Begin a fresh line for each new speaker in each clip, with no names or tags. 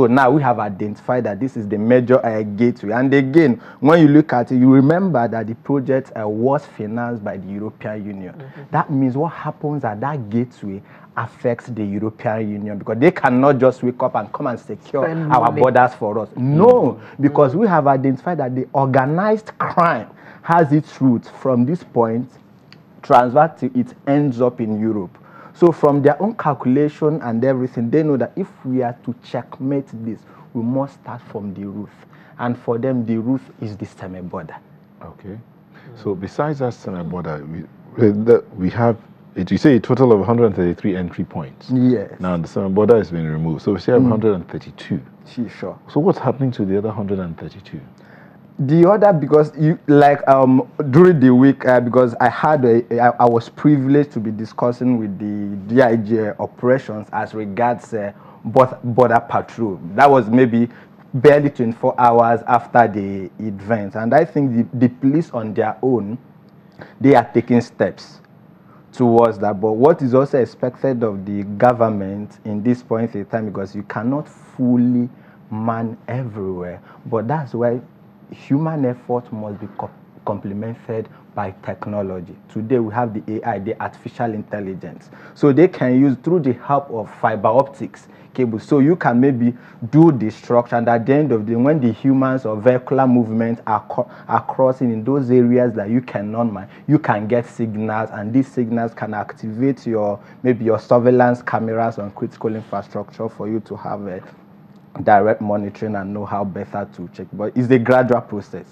So now we have identified that this is the major gateway. And again, when you look at it, you remember that the project was financed by the European Union. That means what happens at that gateway affects the European Union, because they cannot just wake up and come and secure our borders for us. No, because we have identified that the organized crime has its roots from this point, transfer to it ends up in Europe. So from their own calculation and everything, they know that if we are to checkmate this, we must start from the root. And for them, the root is the semi-border.
Okay. So besides that semi-border, we have, you say a total of 133 entry points.
Yes.
Now the semi-border has been removed. So we still have 132.
Sure.
So what's happening to the other 132?
The other, because you during the week, because I was privileged to be discussing with the DIG operations as regards border patrol. That was maybe barely 24 hours after the event, and I think the police on their own, they are taking steps towards that. But what is also expected of the government in this point in time, because you cannot fully man everywhere, but that's why human effort must be complemented by technology. Today we have the AI, the artificial intelligence. So they can use, through the help of fiber optics cables, so you can maybe do the structure, and at the end of the day, when the humans or vehicular movements are crossing in those areas that you cannot mine, you can get signals, and these signals can activate maybe your surveillance cameras on critical infrastructure for you to have a direct monitoring and know how better to check. But it's a gradual process.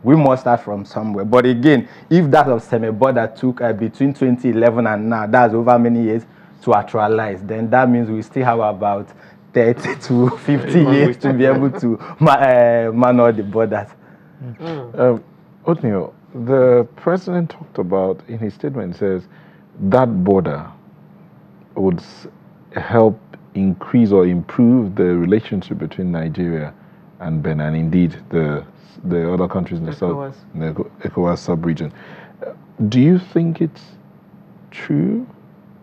We must start from somewhere. But again, if that of semi-border took between 2011 and now, that's over many years to actualize, then that means we still have about 30 to 50 years to be able to man all the borders.
Othniel, the president talked about, in his statement, says that border would help increase or improve the relationship between Nigeria and Benin, and indeed the other countries in the south, in the ECOWAS sub-region. Do you think it's true?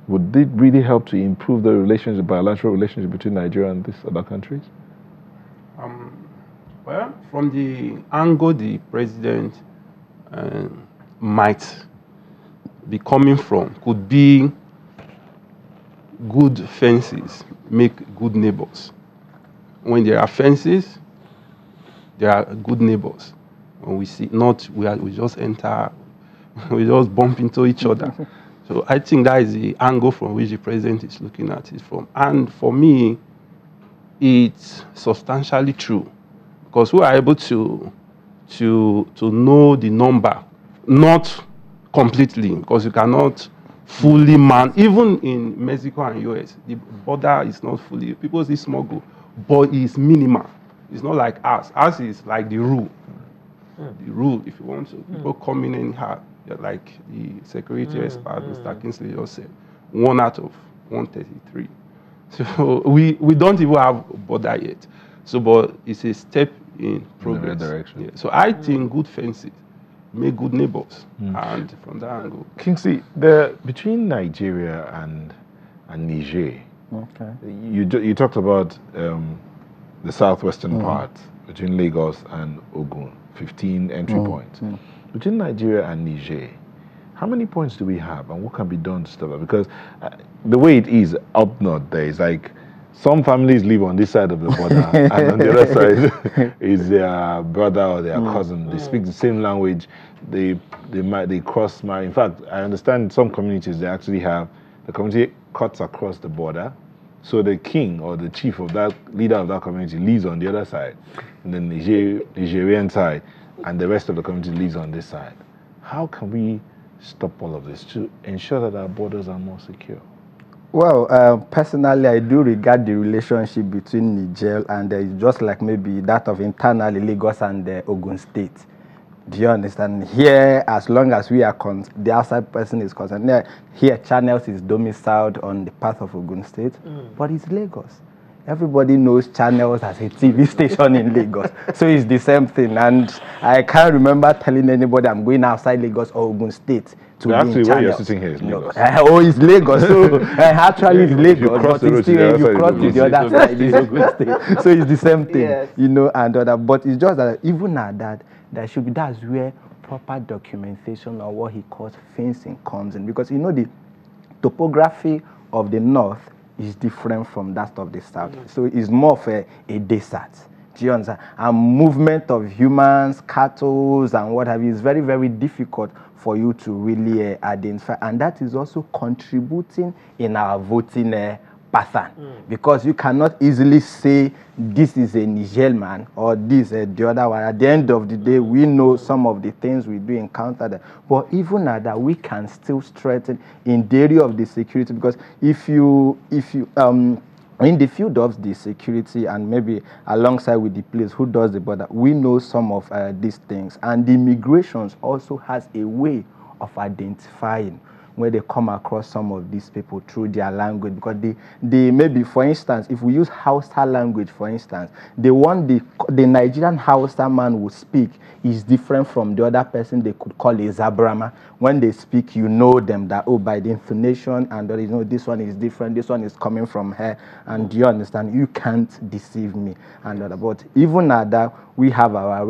Would it really help to improve the relationship, bilateral relationship between Nigeria and these other countries?
Well, from the angle the president might be coming from, could be good fences make good neighbors. When there are fences, there are good neighbors. When we see not, we just enter, we just bump into each other. So I think that is the angle from which the president is looking at it from. And for me, it's substantially true, because we are able to know the number, not completely, because you cannot fully man. Even in Mexico and US, the border is not fully, people say smuggle, but it's minimal. It's not like us. Us is like the rule. The rule, if you want to. People come in anyhow, like the security expert, Mr. Kingsley just said, 1 out of 133. So we don't even have border yet. So, but it's a step in progress.
In the right direction.
Yeah. So I think good fences make good neighbors, and from that angle.
Kingsley, between Nigeria and Niger, you talked about the southwestern part between Lagos and Ogun, 15 entry points. Between Nigeria and Niger, how many points do we have, and what can be done to stop that? Because the way it is up north, there is like some families live on this side of the border, and on the other side is their brother or their cousin. They speak the same language. They cross. In fact, I understand some communities, they actually have the community cuts across the border, so the king or the chief of that leader of that community lives on the other side, and then the Nigerian side, and the rest of the community lives on this side. How can we stop all of this to ensure that our borders are more secure?
Well, personally, I do regard the relationship between Niger and just like maybe that of internally Lagos and Ogun State. Do you understand? Here, as long as we are the outside person is concerned, here Channels is domiciled on the path of Ogun State, but it's Lagos. everybody knows channels as a TV station in Lagos. So it's the same thing. And I can't remember telling anybody I'm going outside Lagos or Ogun State to be
Actually,
in
where you're
channels.
sitting here is Lagos.
Oh, it's Lagos. So actually, it's Lagos,
cross
but
the road
it's
to the
still
other
you
side,
cross
it's
to the
Ogun
other side. It's Ogun State. So it's the same thing,
Yes.
you know. And but it's just that even at that, there should be, that's where proper documentation or what he calls fencing comes in, because you know the topography of the north is different from that of the south. So it's more of a desert. Do you understand? And movement of humans, cattle, and what have you is very, very difficult for you to really identify. And that is also contributing in our voting pattern. Because you cannot easily say this is a Niger man or this the other one. At the end of the day, we know some of the things we do encounter there. But even at that, we can still strengthen in the area of the security, because if you in the field of the security and maybe alongside with the police who does the border, we know some of these things. And the immigrations also has a way of identifying where they come across some of these people through their language, because they maybe, for instance, if we use Hausa language, for instance, the one the Nigerian Hausa man would speak is different from the other person they could call a Zabrama. When they speak, you know them that, oh, by the intonation, and you know this one is different, this one is coming from her, and you understand, you can't deceive me. And but even at that, we have our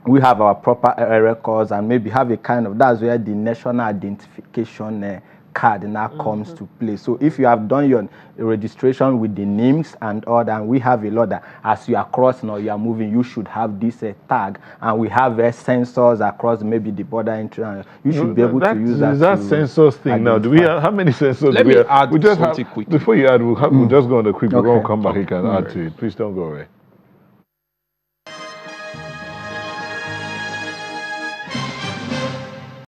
we have our proper records, and maybe have a kind of, that's where the national identification card now comes to play. So if you have done your registration with the names and all that, and we have a lot that as you are crossing or you are moving, you should have this tag, and we have sensors across maybe the border entry, and you should be able to use that.
Is that sensors thing now? Do we have, how many sensors
Let
do we
me
have?
add
We just
something
have,
quickly.
before you add, we'll just go on the quick. We're going to come back.
Okay.
You can add to it. Please don't go away.